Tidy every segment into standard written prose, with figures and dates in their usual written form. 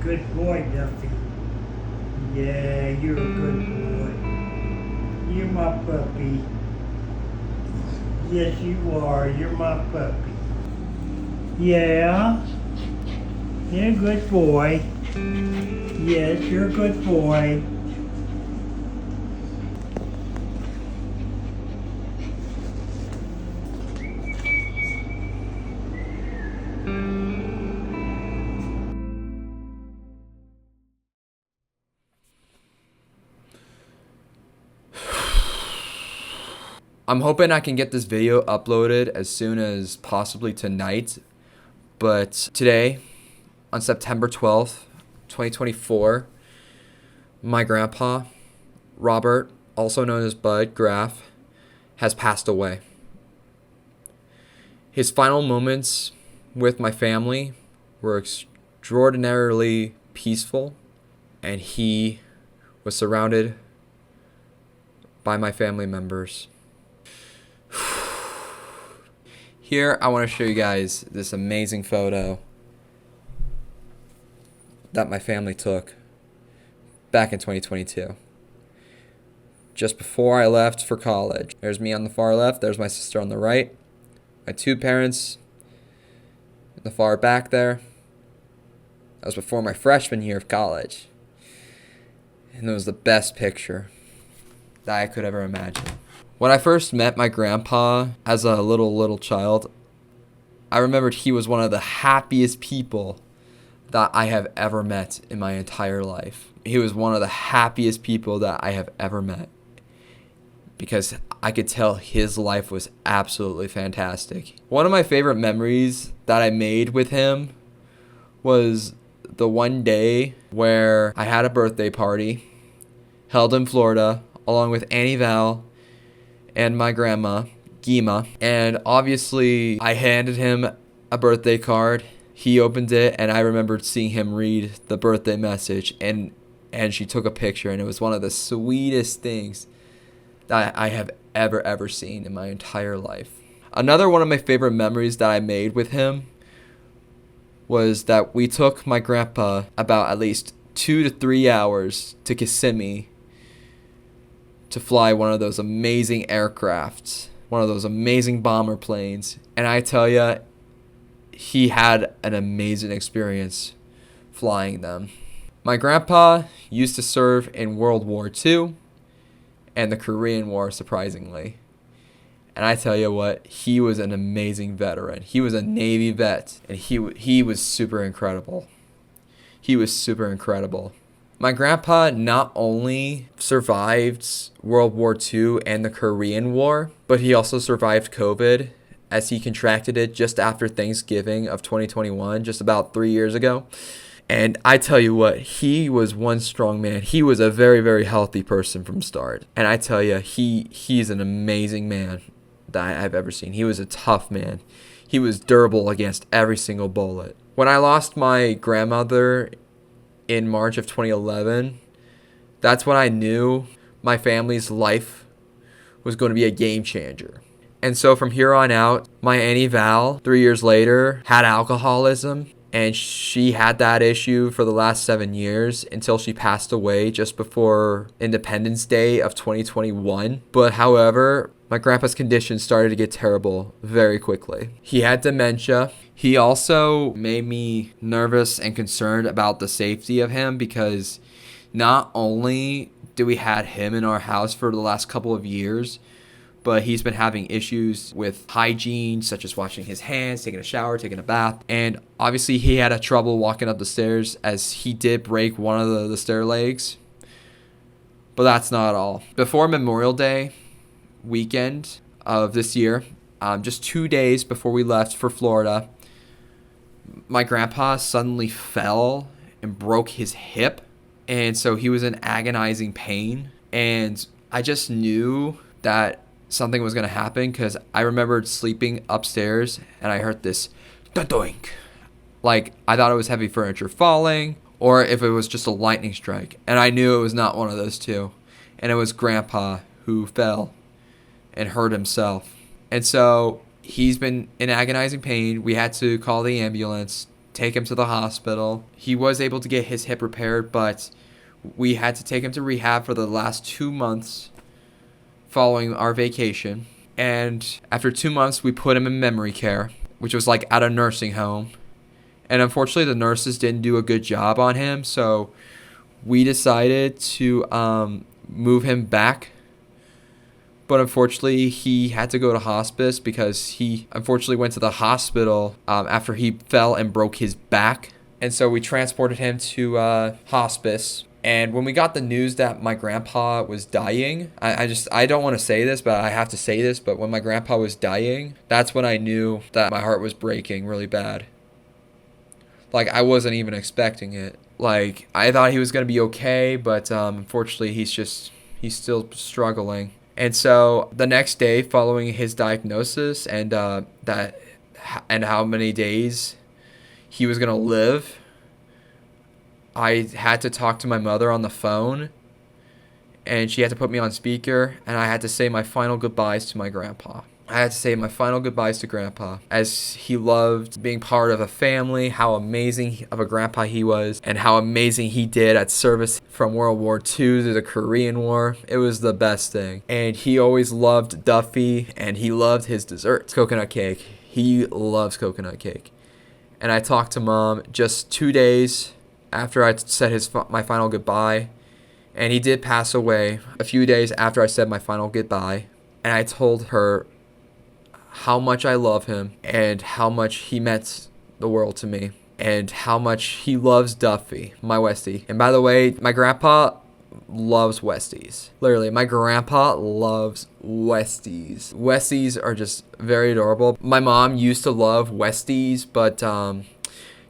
Good boy, Duffy. Yeah, you're a good boy. You're my puppy. Yes, you are. You're my puppy. Yeah, you're a good boy. Yes, you're a good boy. I'm hoping I can get this video uploaded as soon as possibly tonight. But today, on September 12th, 2024, my grandpa, Robert, also known as Bud Graff, has passed away. His final moments with my family were extraordinarily peaceful, and he was surrounded by my family members. Here, I want to show you guys this amazing photo that my family took back in 2022. Just before I left for college. There's me on the far left, there's my sister on the right, my two parents in the far back there. That was before my freshman year of college. And it was the best picture that I could ever imagine. When I first met my grandpa as a little child, I remembered he was one of the happiest people that I have ever met in my entire life. He was one of the happiest people that I have ever met, because I could tell his life was absolutely fantastic. One of my favorite memories that I made with him was the one day where I had a birthday party held in Florida along with Annie Val and my grandma, Gima. And obviously, I handed him a birthday card. He opened it, and I remembered seeing him read the birthday message, and she took a picture, and it was one of the sweetest things that I have ever seen in my entire life. Another one of my favorite memories that I made with him was that we took my grandpa about at least 2 to 3 hours to Kissimmee to fly one of those amazing aircrafts, one of those amazing bomber planes. And I tell you, he had an amazing experience flying them. My grandpa used to serve in World War II and the Korean War, surprisingly. And I tell you what, he was an amazing veteran. He was a Navy vet, and he was super incredible. He was super incredible. My grandpa not only survived World War II and the Korean War, but he also survived COVID, as he contracted it just after Thanksgiving of 2021, just about 3 years ago. And I tell you what, he was one strong man. He was a very healthy person from start. And I tell you, he's an amazing man that I've ever seen. He was a tough man. He was durable against every single bullet. When I lost my grandmother in March of 2011, that's when I knew my family's life was going to be a game changer. And so from here on out, my Auntie Val, 3 years later, had alcoholism, and she had that issue for the last 7 years until she passed away just before Independence Day of 2021. But however, my grandpa's condition started to get terrible very quickly. He had dementia. He also made me nervous and concerned about the safety of him, because not only do we had him in our house for the last couple of years, but he's been having issues with hygiene, such as washing his hands, taking a shower, taking a bath. And obviously he had a trouble walking up the stairs, as he did break one of the stair legs. But that's not all. Before Memorial Day weekend of this year, just 2 days before we left for Florida, my grandpa suddenly fell and broke his hip. And so he was in agonizing pain. And I just knew that something was going to happen, because I remembered sleeping upstairs and I heard this doink. Like, I thought it was heavy furniture falling, or if it was just a lightning strike. And I knew it was not one of those two. And it was Grandpa who fell and hurt himself. And so he's been in agonizing pain. We had to call the ambulance take him to the hospital. He was able to get his hip repaired, but we had to take him to rehab for the last 2 months following our vacation. And after 2 months, we put him in memory care, which was like at a nursing home. And unfortunately, the nurses didn't do a good job on him, so we decided to move him back. But unfortunately, he had to go to hospice because he unfortunately went to the hospital after he fell and broke his back. And so we transported him to hospice. And when we got the news that my grandpa was dying, I don't want to say this, but I have to say this. But when my grandpa was dying, that's when I knew that my heart was breaking really bad. Like, I wasn't even expecting it. Like, I thought he was going to be okay, but unfortunately, he's still struggling. And so the next day following his diagnosis and how many days he was going to live, I had to talk to my mother on the phone, and she had to put me on speaker, and I had to say my final goodbyes to my grandpa. I had to say my final goodbyes to Grandpa, as he loved being part of a family, how amazing of a grandpa he was, and how amazing he did at service from World War II to the Korean War. It was the best thing. And he always loved Duffy, and he loved his desserts. Coconut cake. He loves coconut cake. And I talked to Mom just 2 days after I said my final goodbye, and he did pass away a few days after I said my final goodbye. And I told her how much I love him and how much he meant the world to me and how much he loves Duffy, my Westie. And by the way, my grandpa loves Westies. Literally, my grandpa loves Westies. Westies are just very adorable. My mom used to love Westies, but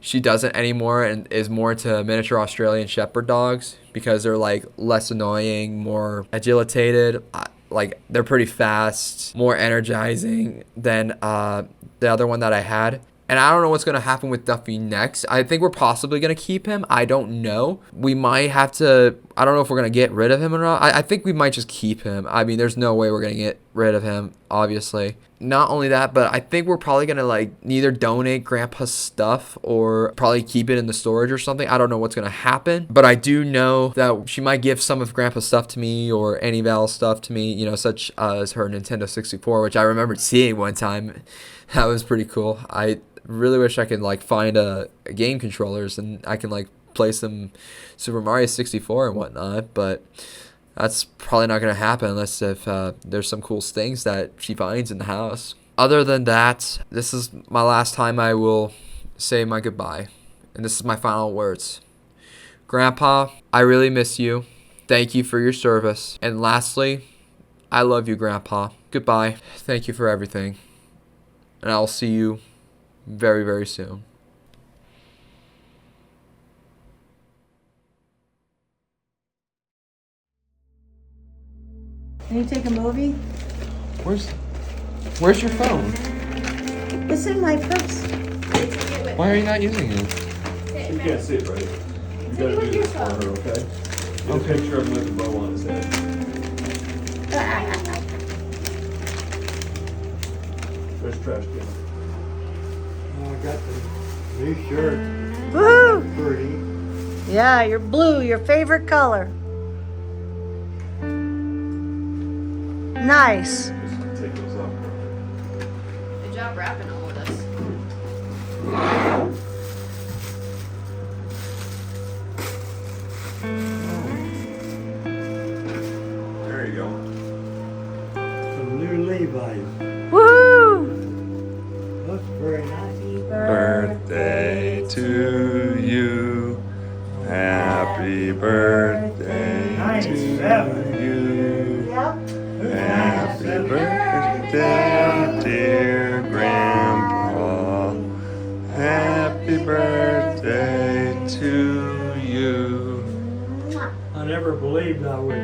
she doesn't anymore and is more into miniature Australian Shepherd dogs because they're like less annoying, more agilitated. Like, they're pretty fast, more energizing than the other one that I had. And I don't know what's going to happen with Duffy next. I think we're possibly going to keep him. I don't know. We might have to, I don't know if we're going to get rid of him or not. I think we might just keep him. I mean, there's no way we're going to get rid of him, obviously. Not only that, but I think we're probably going to like neither donate Grandpa's stuff or probably keep it in the storage or something. I don't know what's going to happen. But I do know that she might give some of Grandpa's stuff to me or Annie Val's stuff to me, you know, such as her Nintendo 64, which I remembered seeing one time. That was pretty cool. I really wish I could like find a game controllers and I can like play some Super Mario 64 and whatnot, but that's probably not going to happen unless if there's some cool things that she finds in the house. Other than that, this is my last time I will say my goodbye, and this is my final words. Grandpa, I really miss you. Thank you for your service. And lastly, I love you, Grandpa. Goodbye. Thank you for everything. And I'll see you very, very soon. Can you take a movie? Where's your phone? It's in my purse. Why are you not using it? You can't see it, right? You gotta do this for her, okay? Get a picture of him with the bow on his head. There's trash can. Oh, I got the new shirt. Woo! Pretty. Yeah, you're blue, your favorite color. Nice. Just take those off. Good job wrapping all of this. There you go. Some new Levi's. Woo! Looks very nice. Birthday to you. Happy birthday 97. to you. Yep. Happy birthday, dear Grandpa. Happy birthday to you. I never believed I would